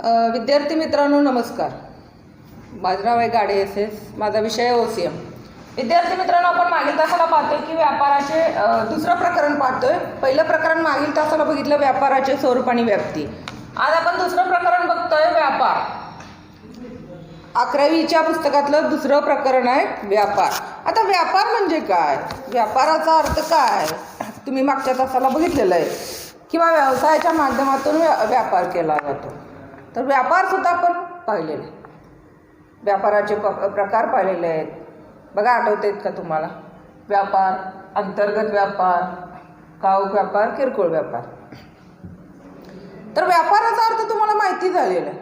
विद्यार्थी मित्रांनो नमस्कार. माझं नाव आहे गाडे एस एस. माझा विषय आहे OCM. विद्यार्थी मित्रांनो, आपण मागील तासाला पाहतोय की व्यापाराचे दुसरं प्रकरण पाहतोय. पहिलं प्रकरण मागील तासाला बघितलं व्यापाराचे स्वरूप आणि व्याप्ती. आज आपण दुसरं प्रकरण बघतोय व्यापार. 11वीच्या पुस्तकातलं दुसरं प्रकरण आहे व्यापार. आता व्यापार म्हणजे काय, व्यापाराचा अर्थ काय तुम्ही मागच्या तासाला बघितलेलं आहे. किंवा व्यवसायाच्या माध्यमातून व्यापार केला जातो. तर व्यापार सुद्धा आपण पाहिलेले, व्यापाराचे प्रकार पाहिलेले आहेत. बघा, आठवत आहेत का तुम्हाला? व्यापार, अंतर्गत व्यापार, घाऊक व्यापार, किरकोळ व्यापार. तर व्यापाराचा अर्थ तुम्हाला माहिती झालेला आहे.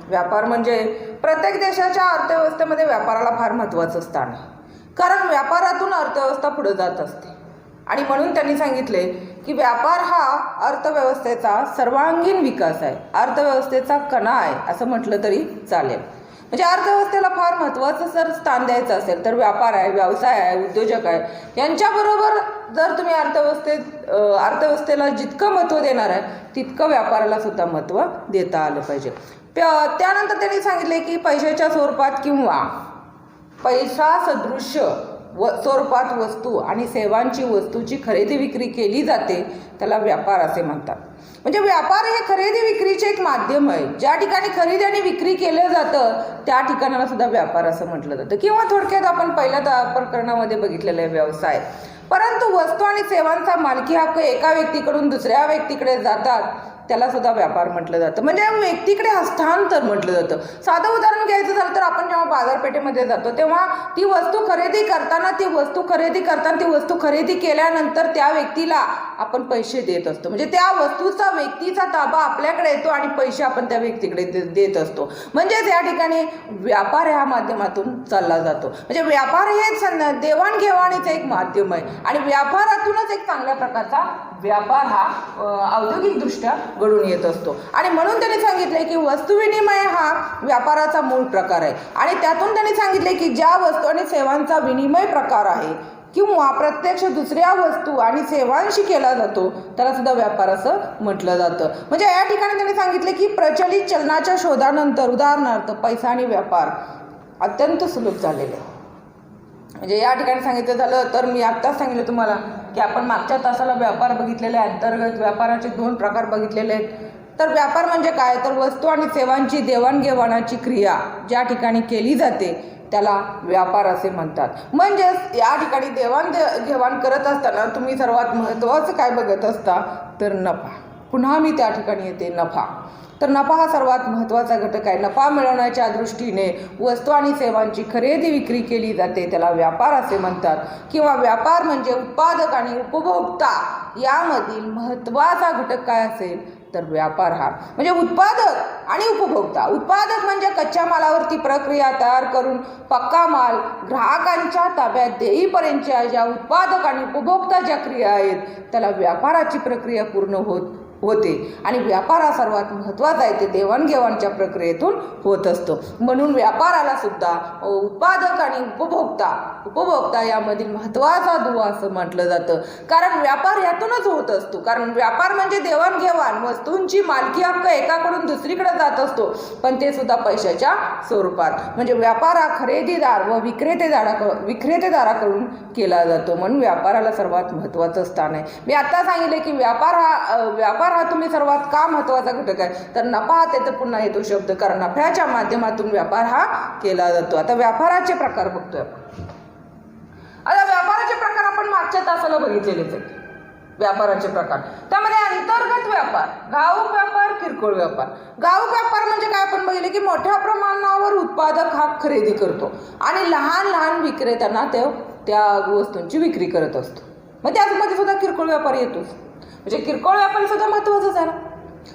व्यापार म्हणजे प्रत्येक देशाच्या अर्थव्यवस्थेमध्ये व्यापाराला फार महत्त्वाचं स्थान आहे. कारण व्यापारातून अर्थव्यवस्था पुढे जात असते. आणि म्हणून त्यांनी सांगितले की व्यापार हा अर्थव्यवस्थेचा सर्वांगीण विकास आहे, अर्थव्यवस्थेचा कणा आहे असं म्हटलं तरी चालेल. म्हणजे अर्थव्यवस्थेला फार महत्त्वाचं जर स्थान द्यायचं असेल तर व्यापार आहे, व्यवसाय आहे, उद्योजक आहे, यांच्याबरोबर जर तुम्ही अर्थव्यवस्थेला जितकं महत्त्व देणार आहे तितकं व्यापाराला सुद्धा महत्त्व देता आलं पाहिजे. त्यानंतर त्यांनी सांगितले की पैशाच्या स्वरूपात किंवा पैसा सदृश्य स्वरूपात वस्तू आणि वस्तूची खरेदी विक्री केली जाते, त्याला व्यापार असे म्हणतात. म्हणजे व्यापार हे खरेदी विक्रीचे एक माध्यम आहे. ज्या ठिकाणी खरेदी आणि विक्री केलं जातं त्या ठिकाणाला सुद्धा व्यापार असं म्हटलं जातं. किंवा थोडक्यात आपण पहिल्या प्रकरणामध्ये बघितलेलं आहे व्यवसाय. परंतु वस्तू आणि सेवांचा मालकी हक्क एका व्यक्तीकडून दुसऱ्या व्यक्तीकडे जातात, त्याला सुद्धा व्यापार म्हटलं जातं. म्हणजे व्यक्तीकडे हस्तांतर म्हटलं जातं. साधं उदाहरण घ्यायचं झालं तर आपण जेव्हा बाजारपेठेमध्ये जातो तेव्हा ती वस्तू खरेदी केल्यानंतर त्या व्यक्तीला आपण पैसे देत असतो. म्हणजे त्या व्यक्तीचा ताबा आपल्याकडे येतो आणि पैसे आपण त्या व्यक्तीकडे देत असतो. म्हणजेच या ठिकाणी व्यापार ह्या माध्यमातून चालला जातो. म्हणजे व्यापार हे देवाणघेवाणीचं एक माध्यम आहे आणि व्यापारातूनच एक चांगल्या प्रकारचा व्यापार हा औद्योगिकदृष्ट्या घडून येत असतो. आणि म्हणून त्यांनी सांगितले की वस्तू विनिमय हा व्यापाराचा मूळ प्रकार आहे. आणि त्यातून त्यांनी सांगितले की ज्या वस्तू आणि सेवांचा विनिमय प्रकार आहे किंवा प्रत्यक्ष दुसऱ्या वस्तू आणि सेवांशी केला जातो त्याला सुद्धा व्यापार असं म्हटलं जातं. म्हणजे या ठिकाणी त्यांनी सांगितले की प्रचलित चलनाच्या शोधानंतर उदाहरणार्थ पैसा आणि व्यापार अत्यंत सुलभ झालेले. म्हणजे या ठिकाणी सांगितलं झालं तर मी आत्ताच सांगितलं तुम्हाला की आपण मागच्या तासाला व्यापार बघितलेले आहे. अंतर्गत व्यापाराचे 2 प्रकार बघितलेले आहेत. तर व्यापार म्हणजे काय, तर वस्तू आणि सेवांची देवाणघेवाणाची क्रिया ज्या ठिकाणी केली जाते त्याला व्यापार असे म्हणतात. म्हणजेच या ठिकाणी देवाणघेवाण करत असताना तुम्ही सर्वात महत्त्वाचं काय बघत असता तर नफा. पुन्हा मी त्या ठिकाणी येते नफा. तर नफा हा सर्वात महत्त्वाचा घटक आहे. नफा मिळवण्याच्या दृष्टीने वस्तू आणि सेवांची खरेदी विक्री केली जाते, त्याला व्यापार असे म्हणतात. किंवा व्यापार म्हणजे उत्पादक आणि उपभोक्ता यामधील महत्त्वाचा घटक काय असेल तर व्यापार हा म्हणजे उत्पादक आणि उपभोक्ता. उत्पादक म्हणजे कच्च्या मालावरती प्रक्रिया तयार करून पक्का माल ग्राहकांच्या ताब्यात देईपर्यंतच्या ज्या उत्पादक आणि उपभोक्ता ज्या क्रिया आहेत त्याला व्यापाराची प्रक्रिया पूर्ण होते. आणि व्यापार हा सर्वात महत्त्वाचा आहे, ते देवाणघेवाणच्या प्रक्रियेतून होत असतो. म्हणून व्यापाराला सुद्धा उत्पादक आणि उपभोक्ता यामधील महत्त्वाचा दुवा असं म्हटलं जातं. कारण व्यापार यातूनच होत असतो. कारण व्यापार म्हणजे देवाणघेवाण, वस्तूंची मालकी हक्क एकाकडून दुसरीकडे जात असतो, पण ते सुद्धा पैशाच्या स्वरूपात. म्हणजे व्यापार हा खरेदीदार व विक्रेतेदाराकडून केला जातो. म्हणून व्यापाराला सर्वात महत्त्वाचं स्थान आहे. मी आता सांगितले की व्यापार हा तुम्ही सर्वात का महत्त्वाचा घटक आहे तर नफा हा तिथे पुन्हा येतो शब्द, कारण नफ्याच्या माध्यमातून व्यापार हा केला जातो. आता व्यापाराचे प्रकार बघतोय आपण. आता व्यापाराचे प्रकार आपण मागच्या तासाला बघितलेलेच आहेत. व्यापाराचे प्रकार त्यामध्ये अंतर्गत व्यापार, घाऊक व्यापार, किरकोळ व्यापार. घाऊक व्यापार म्हणजे काय आपण बघितले की मोठ्या प्रमाणावर उत्पादक हा खरेदी करतो आणि लहान विक्रेत्यांना त्या वस्तूंची विक्री करत असतो. मग त्यामध्ये सुद्धा किरकोळ व्यापार येतोच. म्हणजे किरकोळ व्यापारी सुद्धा महत्त्वाचं झालं.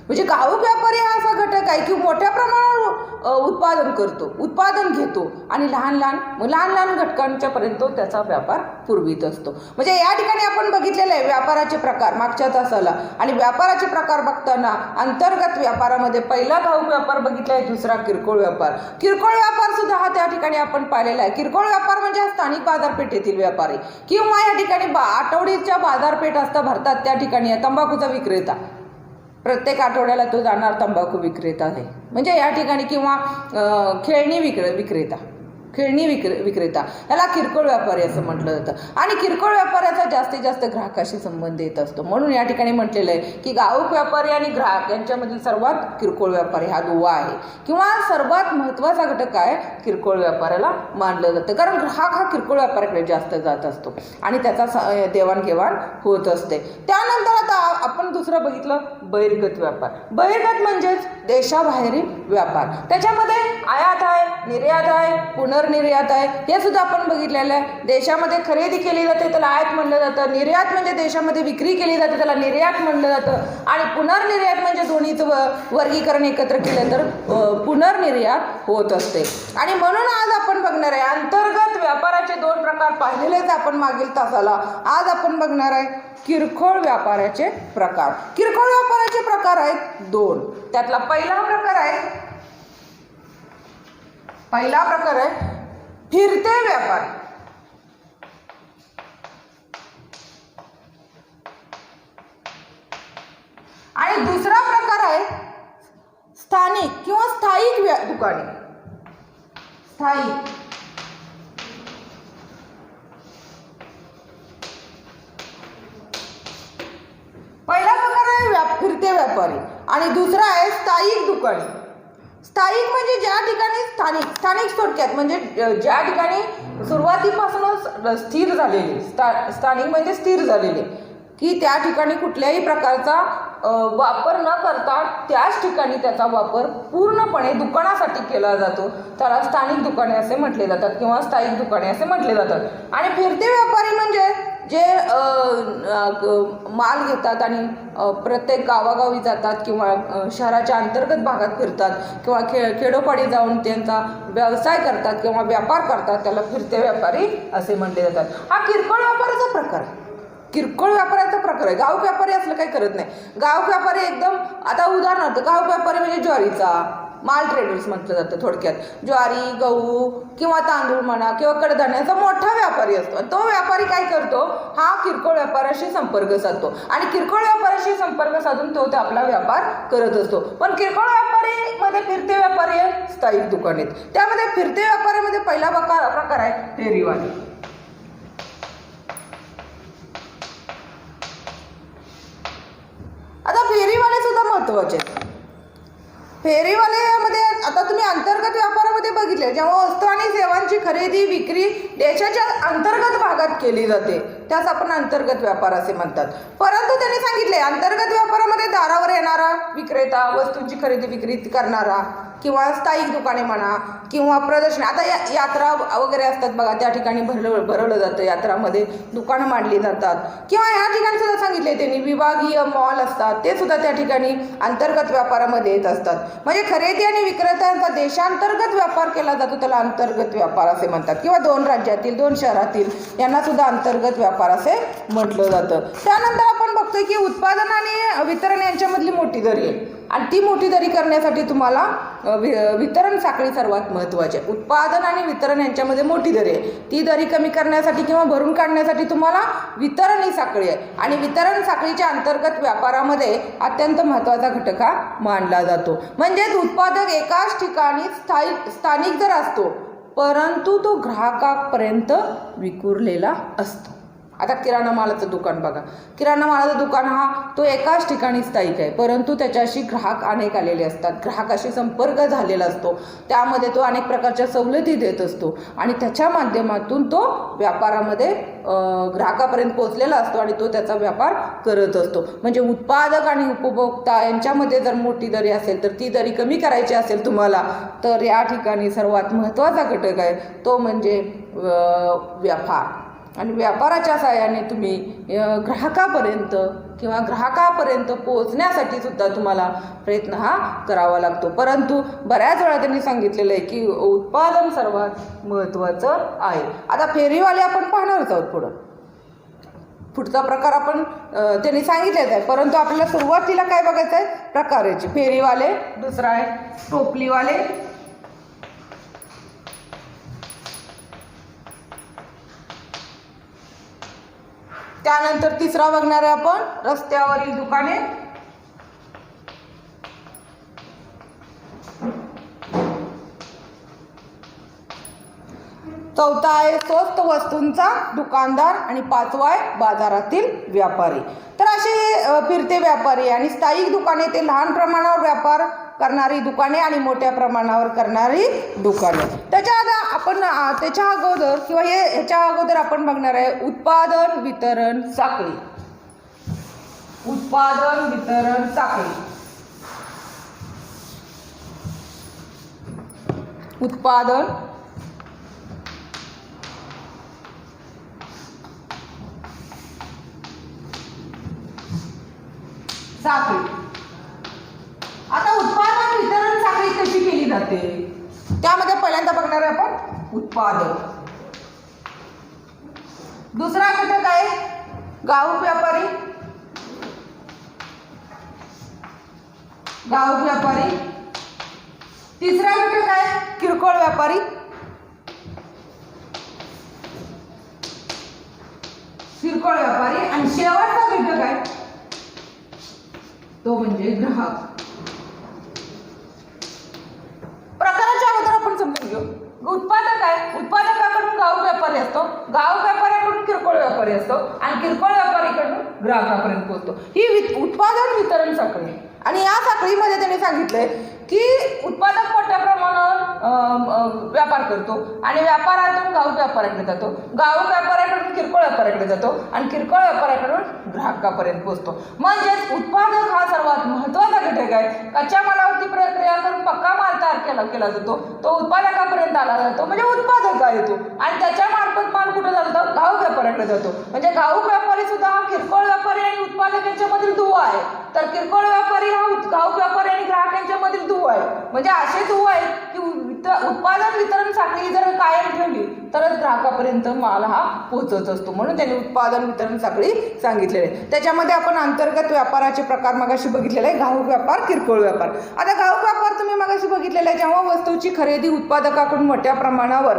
म्हणजे घाऊक व्यापारी हा असा घटक आहे की मोठ्या प्रमाणावर उत्पादन घेतो आणि लहान घटकांच्या पर्यंत त्याचा व्यापार पुरवित असतो. म्हणजे या ठिकाणी आपण बघितलेलं आहे व्यापाराचे प्रकार मागच्या तासाला. आणि व्यापाराचे प्रकार बघताना अंतर्गत व्यापारामध्ये पहिला घाऊक व्यापार बघितला आहे, दुसरा किरकोळ व्यापार. किरकोळ व्यापार सुद्धा हा त्या ठिकाणी आपण पाहिलेला आहे. किरकोळ व्यापार म्हणजे स्थानिक बाजारपेठेतील व्यापारी किंवा या ठिकाणी आठवडीच्या बाजारपेठ असता भरतात त्या ठिकाणी तंबाखूचा विक्रेता, प्रत्येक आठवड्याला तो जाणार तंबाखू विक्रेता आहे, म्हणजे या ठिकाणी किंवा खेळणी विक्रेता याला किरकोळ व्यापारी असं म्हटलं जातं. आणि किरकोळ व्यापाऱ्याचा जास्तीत जास्त ग्राहकाशी संबंध येत असतो. म्हणून या ठिकाणी म्हटलेलं आहे की घाऊक व्यापारी आणि ग्राहक यांच्यामधील सर्वात किरकोळ व्यापारी हा दुवा आहे, किंवा सर्वात महत्त्वाचा घटक आहे किरकोळ व्यापाऱ्याला मानलं जातं. कारण ग्राहक हा किरकोळ व्यापाऱ्याकडे जास्त जात असतो आणि त्याचा देवाणघेवाण होत असते. त्यानंतर आता आपण दुसरं बघितलं बहिर्गत व्यापार. बहिर्गत म्हणजेच देशाबाहेरील व्यापार. त्याच्यामध्ये आयात आहे, निर्यात आहे, पुनर्निर्यात आहे, हे सुद्धा आपण बघितलेलं आहे. देशामध्ये खरेदी केली जाते त्याला आयात म्हणलं जातं, निर्यात म्हणजे देशामध्ये विक्री केली जाते त्याला निर्यात म्हणलं जातं, आणि पुनर्निर्यात म्हणजे दोन्हीचं वर्गीकरण एकत्र केलं तर पुनर्निर्यात होत असते. आणि म्हणून आज आपण बघणार आहे अंतर्गत व्यापाराचे दोन प्रकार पाहिलेलेच आपण मागील तासाला. आज आपण बघणार आहे किरकोळ व्यापाराचे प्रकार. किरकोळ व्यापाराचे प्रकार आहेत दोन. त्यातला पहिला प्रकार आहे फिरते व्यापार. आणि दुसरा प्रकार आहे स्थानिक किंवा स्थायिक दुकाने. स्थायिक. पहिला प्रकार आहे फिरते व्यापारी आणि दुसरा आहे स्थायिक दुकाने. स्थायिक म्हणजे ज्या ठिकाणी स्थानिक थोडक्यात म्हणजे ज्या ठिकाणी सुरुवातीपासूनच स्थिर झालेले. स्थानिक म्हणजे स्थिर झालेले, की त्या ठिकाणी कुठल्याही प्रकारचा वापर न करता त्याच ठिकाणी त्याचा वापर पूर्णपणे दुकानासाठी केला जातो. त्याला स्थानिक दुकाने असे म्हटले जातात किंवा स्थायिक दुकाने असे म्हटले जातात. आणि फिरते व्यापारी म्हणजे जे माल घेतात आणि प्रत्येक गावागावी जातात किंवा शहराच्या अंतर्गत भागात फिरतात किंवा खेडोपाडी जाऊन त्यांचा व्यवसाय करतात किंवा व्यापार करतात, त्याला फिरते व्यापारी असे म्हटले जातात. हा किरकोळ व्यापाराचा प्रकार आहे. किरकोळ व्यापाराचा प्रकार आहे. गावक व्यापारी असलं काही करत नाही. गावक व्यापारी एकदम, आता उदाहरणार्थ गावक व्यापारी म्हणजे ज्वारीचा माल ट्रेडर्स म्हटलं जातं. थोडक्यात ज्वारी, गहू किंवा तांदूळ म्हणा किंवा कडधान्याचा मोठा व्यापारी असतो. तो व्यापारी काय करतो, हा किरकोळ व्यापाराशी संपर्क साधतो आणि किरकोळ व्यापाराशी संपर्क साधून तो आपला व्यापार करत असतो. पण किरकोळ व्यापारी मध्ये फिरते व्यापारी आहेत, स्थायिक दुकाने आहेत. त्यामध्ये फिरते व्यापाऱ्यामध्ये पहिला प्रकार आहे फेरीवाले. आता फेरीवाले सुद्धा महत्वाचे आहेत. फेरीवाल्यामध्ये आता तुम्ही अंतर्गत व्यापारामध्ये बघितले, जेव्हा वस्तू आणि सेवांची खरेदी विक्री देशाच्या अंतर्गत भागात केली जाते त्यास आपण अंतर्गत व्यापार असे म्हणतात. परंतु त्यांनी सांगितले अंतर्गत व्यापारामध्ये दारावर येणारा विक्रेता, वस्तूंची खरेदी विक्री करणारा किंवा स्थायिक दुकाने म्हणा किंवा प्रदर्शन. आता यात्रा वगैरे असतात बघा, त्या ठिकाणी भरवलं जातं. यात्रामध्ये दुकानं मांडली जातात किंवा या ठिकाणी सुद्धा सांगितले त्यांनी विभागीय मॉल असतात, ते सुद्धा त्या ठिकाणी अंतर्गत व्यापारामध्ये येत असतात. म्हणजे खरेदी आणि विक्रेत्यांचा देशांतर्गत व्यापार केला जातो त्याला अंतर्गत व्यापार असे म्हणतात. किंवा दोन राज्यातील, दोन शहरातील यांना सुद्धा अंतर्गत व्यापार असे म्हटलं जातं. त्यानंतर आपण बघतोय की उत्पादन आणि वितरण यांच्यामधली मोठी दरी आहे आणि ती मोठी दरी करण्यासाठी तुम्हाला वितरण साखळी सर्वात महत्त्वाची आहे. उत्पादन आणि वितरण यांच्यामध्ये मोठी दरी आहे. ती दरी कमी करण्यासाठी किंवा भरून काढण्यासाठी तुम्हाला वितरण ही साखळी आहे आणि वितरण साखळीच्या अंतर्गत व्यापारामध्ये अत्यंत महत्त्वाचा घटक हा मानला जातो. म्हणजेच उत्पादक एकाच ठिकाणी स्थानिक जर असतो परंतु तो ग्राहकापर्यंत विखुरलेला असतो. आता किराणा मालाचं दुकान बघा, किराणा मालाचं दुकान हा तो एकाच ठिकाणी स्थायिक आहे परंतु त्याच्याशी ग्राहक अनेक आलेले असतात, ग्राहकाशी संपर्क झालेला असतो, त्यामध्ये तो अनेक प्रकारच्या सवलती देत असतो आणि त्याच्या माध्यमातून तो व्यापारामध्ये ग्राहकापर्यंत पोहोचलेला असतो आणि तो त्याचा व्यापार करत असतो. म्हणजे उत्पादक आणि उपभोक्ता यांच्यामध्ये जर मोठी दरी असेल तर ती दरी कमी करायची असेल तुम्हाला तर या ठिकाणी सर्वात महत्त्वाचा घटक आहे तो म्हणजे व्यापार. आणि व्यापाराच्या सहाय्याने तुम्ही ग्राहकापर्यंत पोहोचण्यासाठी सुद्धा तुम्हाला प्रयत्न हा करावा लागतो. परंतु बऱ्याच वेळा त्यांनी सांगितलेलं आहे की उत्पादन सर्वात महत्त्वाचं आहे. आता फेरीवाले आपण पाहणारच आहोत. पुढचा प्रकार आपण त्यांनी सांगितलेच आहे परंतु आपल्याला सुरुवातीला काय बघायचं आहे प्रकाराची. फेरीवाले, दुसरा आहे टोपलीवाले, त्यानंतर तिसरा बघणार आहे आपण रस्त्यावरील दुकाने, चौथा आहे स्वस्त वस्तूंचा दुकानदार आणि पाचवा आहे बाजारातील व्यापारी. तर असे फिरते व्यापारी आणि स्थायिक दुकाने ते लहान प्रमाणावर व्यापार करणारी दुकाने आणि मोठ्या प्रमाणावर करणारी दुकाने. त्याच्या अगोदर किंवा ह्याच्या अगोदर आपण बघणार आहे उत्पादन वितरण साखळी. उत्पादन वितरण साखळी. उत्पादन साखळी. आता उत्पादन वितरण साखळी कशी केली जाते त्यामध्ये पहिल्यांदा बघणार आहे आपण उत्पादन. दुसरा घटक आहे घाऊक व्यापारी. घाऊक व्यापारी. तिसरा घटक आहे किरकोळ व्यापारी. किरकोळ व्यापारी. आणि शेवटचा घटक आहे तो म्हणजे ग्राहक. प्रकाराच्या अगोदर आपण समजून घेऊ. उत्पादक आहे, उत्पादकाकडून घाऊक व्यापारी असतो, घाऊक व्यापाऱ्याकडून किरकोळ व्यापारी असतो आणि किरकोळ व्यापारीकडून ग्राहकापर्यंत पोहोचतो. ही उत्पादन वितरण साखळी. आणि या साखळीमध्ये त्यांनी सांगितलंय की उत्पादक मोठ्या प्रमाणावर व्यापार करतो आणि व्यापारातून घाऊक व्यापाऱ्याकडे जातो, घाऊक व्यापाऱ्याकडून किरकोळ व्यापाऱ्याकडे जातो आणि किरकोळ व्यापाऱ्याकडून ग्राहकापर्यंत पोहोचतो. म्हणजेच उत्पादक हा सर्वात महत्त्वाचा घटक आहे. कच्च्या मालावरती प्रक्रिया करून पक्का माल तयार केला जातो, तो उत्पादकापर्यंत आला जातो म्हणजे उत्पादक आहे तो. आणि त्याच्या मार्फत माल कुठे जातो? घाऊक व्यापाऱ्याकडे जातो. म्हणजे घाऊक व्यापारी सुद्धा हा किरकोळ व्यापारी आणि उत्पादक यांच्यामधील दुवा आहे. तर किरकोळ व्यापारी हा घाऊक व्यापारी आणि ग्राहक यांच्यामधील दुवा आहे. म्हणजे असे दुवा आहे की उत्पादन वितरण साखळी जर कायम ठेवली तरच ग्राहकापर्यंत माल हा पोहोचत असतो. म्हणून त्यांनी उत्पादन वितरण साखळी सांगितलेली आहे. त्याच्यामध्ये आपण अंतर्गत व्यापाराचे प्रकार मगाशी बघितलेले आहे, घाऊक व्यापार, किरकोळ व्यापार. आता घाऊक व्यापार तुम्ही मगाशी बघितलेला आहे, जेव्हा वस्तूची खरेदी उत्पादकाकडून मोठ्या प्रमाणावर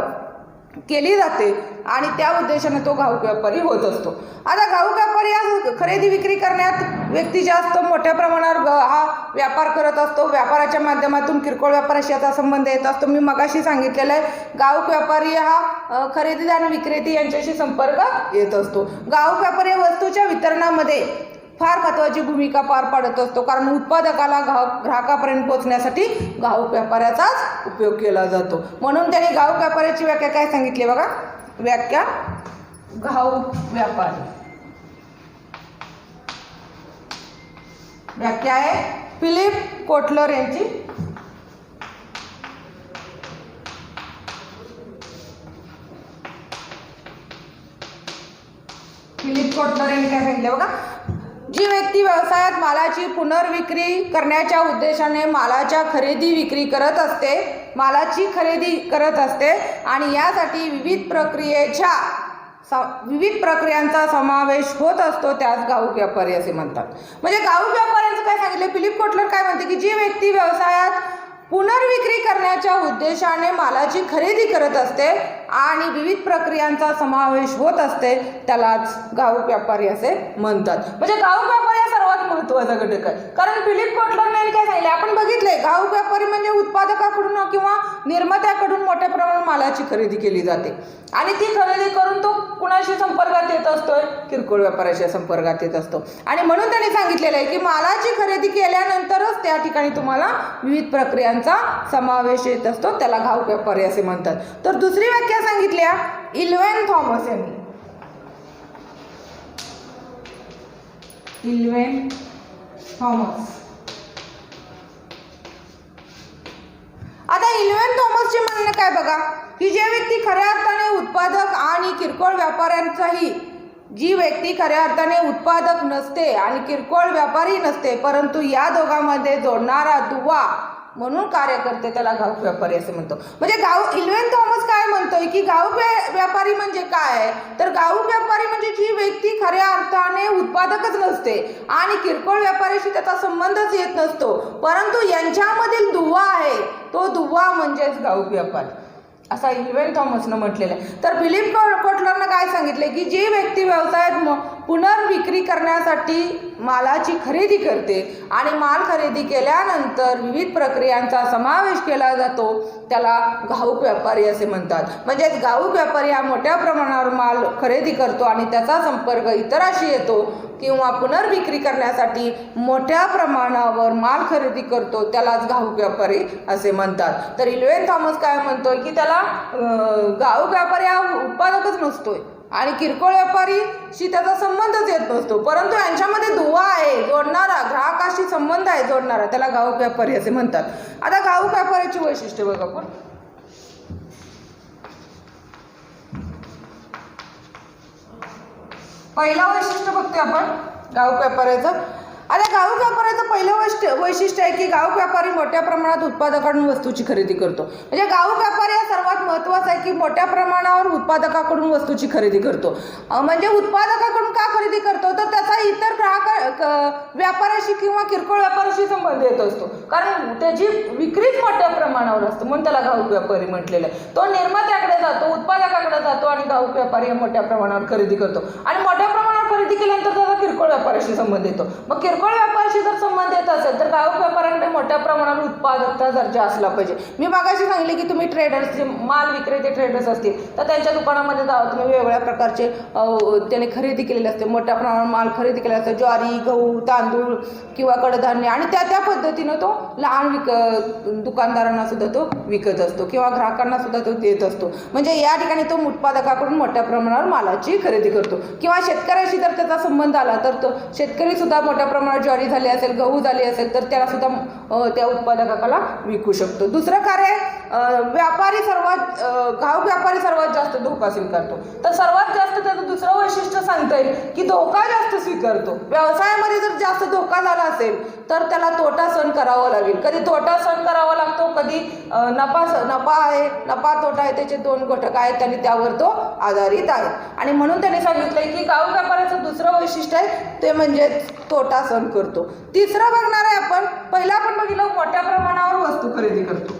केली जाते आणि त्या उद्देशाने तो घाऊक व्यापारी होत असतो. आता घाऊक व्यापारी हा खरेदी विक्री करण्यात व्यक्ती जास्त मोठ्या प्रमाणावर हा व्यापार करत असतो. व्यापाराच्या माध्यमातून किरकोळ व्यापाराशी याचा संबंध येत असतो. मी मगाशी सांगितलेलं आहे घाऊक व्यापारी हा खरेदीदार आणि विक्रेते यांच्याशी संपर्क येत असतो. घाऊक व्यापारी वस्तूच्या वितरणामध्ये फार महत्त्वाची भूमिका पार पाडत असतो, कारण उत्पादकाला ग्राहकापर्यंत पोहोचण्यासाठी घाऊक व्यापाऱ्याचाच उपयोग केला जातो. म्हणून त्याने घाऊक व्यापाऱ्याची व्याख्या काय सांगितली बघा. व्याख्या घाऊक व्यापारी. व्याख्या आहे फिलिप कोटलर यांची. फिलिप कोटलर यांनी काय सांगितलं बघा. जी व्यक्ती व्यवसायात मालाची पुनर्विक्री करण्याच्या उद्देशाने मालाची खरेदी करत असते आणि यासाठी विविध प्रक्रियांचा समावेश होत असतो त्यास घाऊक व्यापारी असे म्हणतात. म्हणजे घाऊक व्यापाऱ्यांचं काय सांगितलं फिलिप कोटलर काय म्हणते की जी व्यक्ती व्यवसायात पुनर्विक्री करण्याच्या उद्देशाने मालाची खरेदी करत असते आणि विविध प्रक्रियांचा समावेश होत असते त्यालाच घाऊक व्यापारी असे म्हणतात. म्हणजे घाऊक व्यापारी हा सर्वात महत्त्वाचा घटक आहे. कारण फिलिप कोटलरने काय सांगितले आपण बघितले घाऊक व्यापारी म्हणजे उत्पादकाकडून किंवा निर्मात्याकडून मोठ्या प्रमाणात मालाची खरेदी केली जाते आणि ती खरेदी करून तो कुणाशी संपर्कात येत असतोय? किरकोळ व्यापाऱ्याशी संपर्कात येत असतो. आणि म्हणून त्यांनी सांगितलेलं आहे की मालाची खरेदी केल्यानंतरच त्या ठिकाणी तुम्हाला विविध प्रक्रियांचा समावेश येत असतो, त्याला घाऊक व्यापारी असे म्हणतात. तर दुसरी व्याख्या सांगितल्या इल्वेन थॉमस यांनी. इल्वेन थॉमस. आता इल्वेन थॉमसचे म्हणणं काय बघा की जी व्यक्ती खऱ्या अर्थाने उत्पादक आणि किरकोळ व्यापाऱ्यांचाही जी व्यक्ती खऱ्या अर्थाने उत्पादक नसते आणि किरकोळ व्यापारी नसते परंतु या दोघांमध्ये जोडणारा दुवा म्हणून कार्य करते त्याला घाऊक व्यापारी असे म्हणतो. म्हणजे इल्वेन थॉमस काय म्हणतोय की घाऊक व्यापारी म्हणजे काय, तर घाऊक व्यापारी म्हणजे जी व्यक्ती खऱ्या अर्थाने उत्पादकच नसते आणि किरकोळ व्यापाऱ्याशी त्याचा संबंधच येत नसतो परंतु यांच्यामधील दुवा आहे, तो दुवा म्हणजेच घाऊक व्यापारी असा इल्वेन थॉमसनं म्हटलेलं आहे. तर फिलिप कोटलरनं काय सांगितले की जी व्यक्ती व्यवसायात पुनर्विक्री करण्यासाठी मालाची खरेदी करते आणि माल खरेदी केल्यानंतर विविध प्रक्रियांचा समावेश केला जातो, त्याला घाऊक व्यापारी असे म्हणतात. म्हणजेच घाऊक व्यापारी हा मोठ्या प्रमाणावर माल खरेदी करतो आणि त्याचा संपर्क इतरांशी येतो किंवा पुनर्विक्री करण्यासाठी मोठ्या प्रमाणावर माल खरेदी करतो, त्यालाच घाऊक व्यापारी असे म्हणतात. तर इल्वेन थॉमस काय म्हणतोय की त्याला घाऊक व्यापारी हा उत्पादकच नसतोय आणि किरकोळ व्यापारीशी त्याचा संबंधच येत नसतो, परंतु यांच्यामध्ये दुवा आहे जोडणारा, ग्राहकाशी संबंध आहे जोडणारा, त्याला घाऊक व्यापारी असे म्हणतात. आता घाऊक व्यापाऱ्याची वैशिष्ट्ये बघा आपण. पहिला वैशिष्ट्य बघतोय आपण घाऊक व्यापाऱ्याचं. आता घाऊक व्यापाऱ्याचं पहिलं वैशिष्ट्य आहे की घाऊक व्यापारी मोठ्या प्रमाणात उत्पादकाकडून वस्तूची खरेदी करतो. म्हणजे घाऊक व्यापारी हा सर्वात महत्त्वाचा आहे की मोठ्या प्रमाणावर उत्पादकाकडून वस्तूची खरेदी करतो. म्हणजे उत्पादकाकडून का खरेदी करतो तर त्याचा इतर ग्राहक व्यापाऱ्याशी किंवा किरकोळ व्यापाऱ्याशी संबंध येत असतो, कारण त्याची विक्रीच मोठ्या प्रमाणावर असते, म्हणून त्याला घाऊक व्यापारी म्हटलेलं आहे. तो निर्मात्याकडे जातो, उत्पादकाकडे जातो आणि घाऊक व्यापारी मोठ्या प्रमाणावर खरेदी करतो आणि मोठ्या प्रमाणावर खरेदी केल्यानंतर त्याचा किरकोळ व्यापाऱ्याशी संबंध येतो. मग किरकोळ व्यापाराशी जर संबंध येत असेल तर घाऊक व्यापाऱ्याकडे मोठ्या प्रमाणावर उत्पादकता दर्जा असला पाहिजे. मी मागाशी सांगितले की तुम्ही ट्रेडर्स, जे माल विक्रेते ट्रेडर्स असतील तर त्यांच्या दुकानामध्ये जावं, तुम्ही वेगवेगळ्या प्रकारचे त्याने खरेदी केलेले असते, मोठ्या प्रमाणावर माल खरेदी केलेला असतो, ज्वारी, गहू, तांदूळ किंवा कडधान्य, आणि त्या पद्धतीनं तो लहान दुकानदारांना सुद्धा तो विकत असतो किंवा ग्राहकांना सुद्धा तो देत असतो. म्हणजे या ठिकाणी तो उत्पादकाकडून मोठ्या प्रमाणावर मालाची खरेदी करतो. किंवा शेतकऱ्याशी जर त्याचा संबंध आला तर तो शेतकरी सुद्धा मोठ्या प्रमाणात ज्वारी झाली असेल, गहू झाली असेल तर त्याला सुद्धा त्या उत्पादकाला विकू शकतो. दुसरं कार्य व्यापारी घाऊक व्यापारी सर्वात जास्त धोका स्वीकारतो. तर सर्वात जास्त त्याचं दुसरं वैशिष्ट्य सांगता येईल की धोका जास्त स्वीकारतो. व्यवसायामध्ये जर जास्त धोका झाला असेल तर त्याला तोटा सहन करावा लागेल. कधी तोटा सहन करावा लागतो, कधी नफा आहे, नफा तोटा आहे, त्याचे दोन घटक आहेत आणि त्यावर तो आधारित आहे. आणि म्हणून त्याने सांगितलंय की घाऊक व्यापाराचं दुसरं वैशिष्ट्य आहे ते म्हणजे तोटा सहन करतो. तिसरं बघणार आहे आपण. पहिला आपण बघितलं मोठ्या प्रमाणावर वस्तू खरेदी करतो.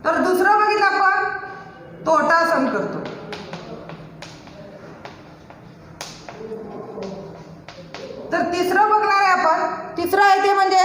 तर दुसरं बघितलं आपण तोटा सहन करतो. तर तिसरं बघणार आहे आपण. तिसरं आहे ते म्हणजे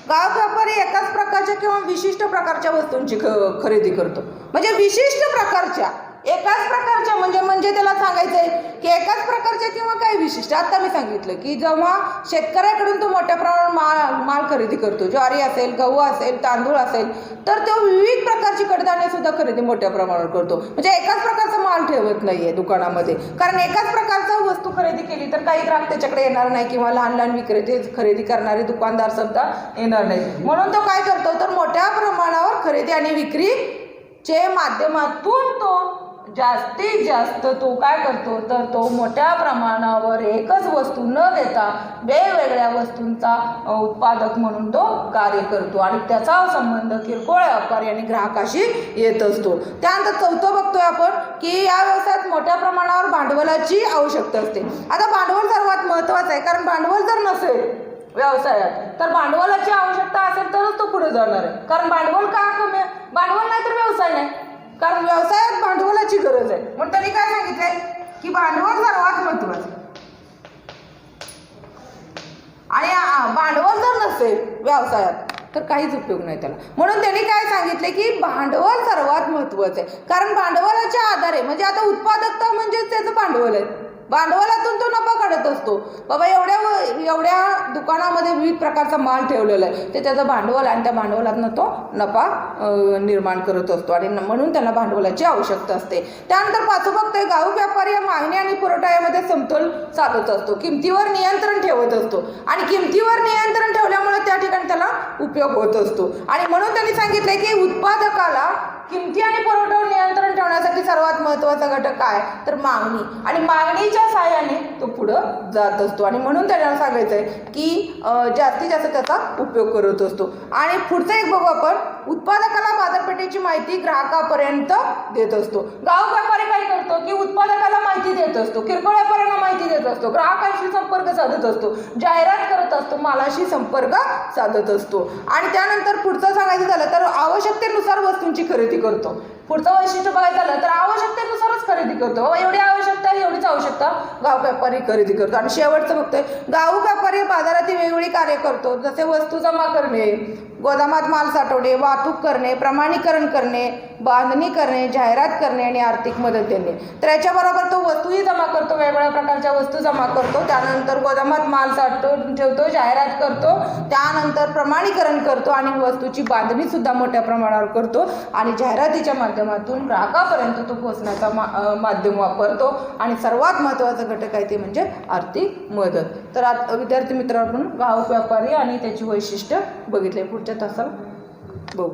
घाऊक व्यापारी एकाच प्रकारच्या किंवा विशिष्ट प्रकारच्या वस्तूंची खरेदी करतो. म्हणजे विशिष्ट प्रकारच्या, एकाच प्रकारच्या, म्हणजे त्याला सांगायचं आहे की एकाच प्रकारच्या किंवा काही विशिष्ट. आता मी सांगितलं की जेव्हा शेतकऱ्याकडून तो मोठ्या प्रमाणावर माल खरेदी करतो, ज्वारी असेल, गहू असेल, तांदूळ असेल, तर तो विविध प्रकारची कडधान्य सुद्धा खरेदी मोठ्या प्रमाणावर करतो. म्हणजे एकाच प्रकारचा माल ठेवत नाहीये दुकानामध्ये, कारण एकाच प्रकारचा वस्तू खरेदी केली तर काही ग्राहक त्याच्याकडे येणार नाही किंवा लहान लहान विक्रेते खरेदी करणारे दुकानदार सुद्धा येणार नाही. म्हणून तो काय करतो तर मोठ्या प्रमाणावर खरेदी आणि विक्रीचे माध्यमातून तो जास्तीत जास्त तो काय करतो तर तो मोठ्या प्रमाणावर एकच वस्तू न देता वेगवेगळ्या वस्तूंचा उत्पादक म्हणून तो कार्य करतो आणि त्याचा संबंध किरकोळ व्यापारी आणि ग्राहकाशी येत असतो. त्यानंतर चौथं बघतोय आपण की या व्यवसायात मोठ्या प्रमाणावर भांडवलाची आवश्यकता असते. आता भांडवल सर्वात महत्त्वाचं आहे, कारण भांडवल जर नसेल व्यवसायात तर भांडवलाची आवश्यकता असेल तरच तो पुढे जाणार आहे. कारण भांडवल का कमी आहे? भांडवल नाही तर व्यवसाय नाही, कारण व्यवसायात भांडवलाची गरज आहे. म्हणून त्यांनी काय सांगितलंय की भांडवल सर्वात महत्त्वाचं, आणि भांडवल जर नसेल व्यवसायात तर काहीच उपयोग नाही त्याला. म्हणून त्यांनी काय सांगितले की भांडवल सर्वात महत्त्वाचं आहे, कारण भांडवलाच्या आधारे म्हणजे आता उत्पादकता म्हणजे त्याचं भांडवल आहे, भांडवलातून तो नफा काढत असतो. बाबा एवढ्या दुकानामध्ये विविध प्रकारचा माल ठेवलेला आहे, ते त्याचं भांडवल आणि त्या भांडवलातून तो नफा निर्माण करत असतो आणि म्हणून त्याला भांडवलाची आवश्यकता असते. त्यानंतर पाचवं बघतोय घाऊक व्यापारी मागणी आणि पुरवठा यामध्ये समतोल साधत असतो, किमतीवर नियंत्रण ठेवत असतो आणि किमतीवर नियंत्रण ठेवल्यामुळे त्या ठिकाणी त्याला उपयोग होत असतो. आणि म्हणून त्यांनी सांगितलंय की उत्पादकाला किमती आणि पुरवठ्यावर नियंत्रण ठेवण्यासाठी सर्वात महत्त्वाचा घटक काय तर मागणी, आणि मागणीच्या साहाय्याने तो पुढं जात असतो. आणि म्हणून त्याला सांगायचं आहे की जास्तीत जास्त त्याचा उपयोग करत असतो. आणि पुढचं एक बघू आपण. उत्पादकाला बाजारपेठेची माहिती ग्राहकापर्यंत देत असतो. घाऊक व्यापारी काय करतो की उत्पादकाला माहिती देत असतो, किरकोळ व्यापाऱ्यांना माहिती देत घेत असतो, ग्राहकांशी संपर्क साधत असतो, जाहिरात करत असतो, मालाशी संपर्क साधत असतो. आणि त्यानंतर पुढचं सांगायचं झालं तर आवश्यकतेनुसार वस्तूंची खरेदी करतो. पुढचं वैशिष्ट्य बघायचं झालं तर आवश्यकतेनुसारच खरेदी करतो. एवढी आवश्यकता आहे एवढीच आवश्यकता घाऊक व्यापारी खरेदी करतो. आणि शेवटचं बघतोय घाऊक व्यापारी बाजारातील वेगवेगळी कार्य करतो, जसे वस्तू जमा करणे, गोदामात माल साठवणे, वाहतूक करणे, प्रमाणीकरण करणे, बांधणी करणे, जाहिरात करणे आणि आर्थिक मदत देणे. तर याच्याबरोबर तो वस्तूही जमा करतो, वेगवेगळ्या प्रकारच्या वस्तू जमा करतो, त्यानंतर गोदामात माल साठवून ठेवतो, जाहिरात करतो, त्यानंतर प्रमाणीकरण करतो आणि वस्तूची बांधणी सुद्धा मोठ्या प्रमाणावर करतो आणि जाहिरातीच्या माध्यमातून ग्राहकापर्यंत तो पोहोचण्याचा माध्यम वापरतो. आणि सर्वात महत्त्वाचा घटक आहे ते म्हणजे आर्थिक मदत. तर आता विद्यार्थी मित्रांनो, घाऊक व्यापारी आणि त्याची वैशिष्ट्य बघितले. पुढच्या तासाला बघू.